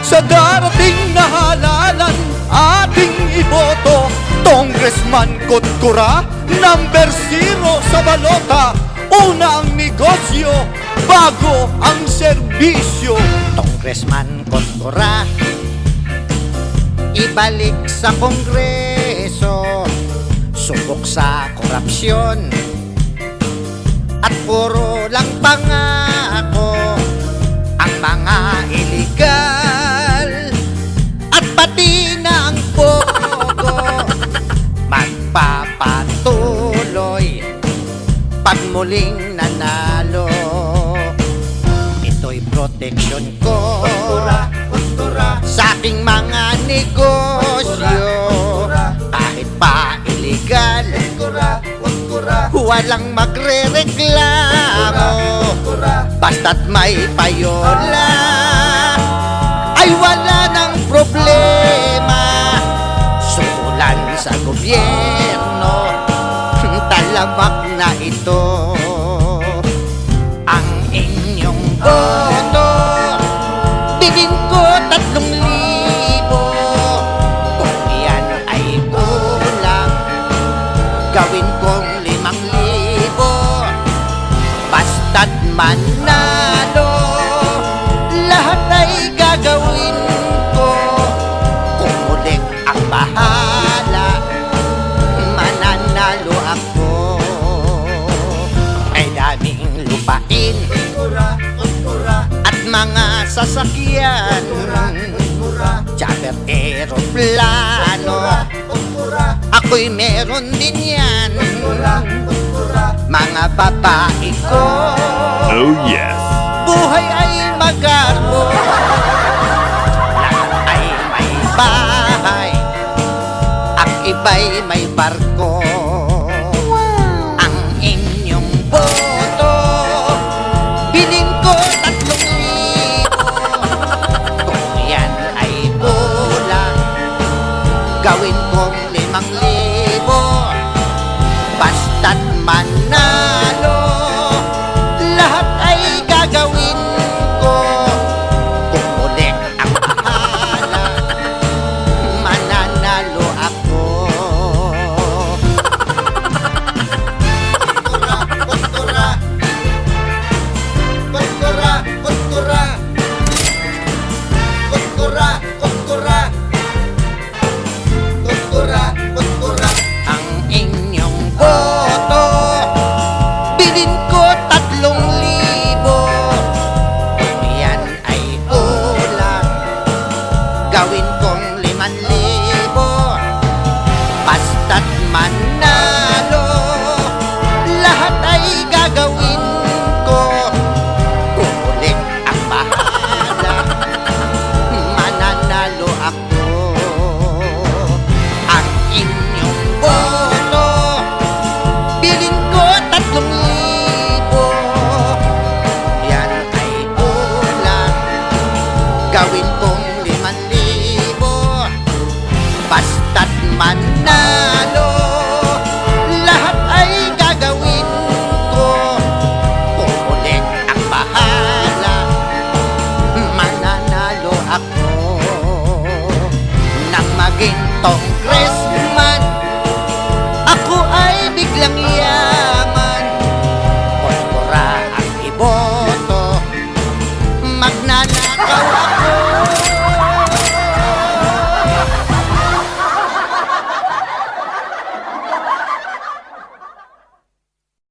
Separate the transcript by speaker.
Speaker 1: Sa darating na halalan, ating iboto Congressman Kotkura, number 0 sa balota. Una ang negosyo, bago ang serbisyo.
Speaker 2: Congressman Kotkura, ibalik sa Kongreso, subok sa korupsyon, at puro lang pangako ang mga illegal. At pati na ang pogo magpapatuloy pag muling nanalo. Ito'y protection ko sa aking mga negosyo. Kahit pa illegal, walang magre-reklamo. Basta't may payola, ay wala ng problema. Sulan sa gobyerno, talamak na ito. Ang inyong boto, bigin ko 3,000. Kung yan ay kulang, gawin kong 5,000. Basta't manalo, lahat ay gagawin ko. Kung muling ang bahala, mananalo ako. Ay daming lupain at mga sasakyan, charter aeroplano, ako'y meron din yan. Mga babae ko,
Speaker 3: Oh yes.
Speaker 2: buhay ay magarbo, lahat ay may bahay, ang iba'y may barko.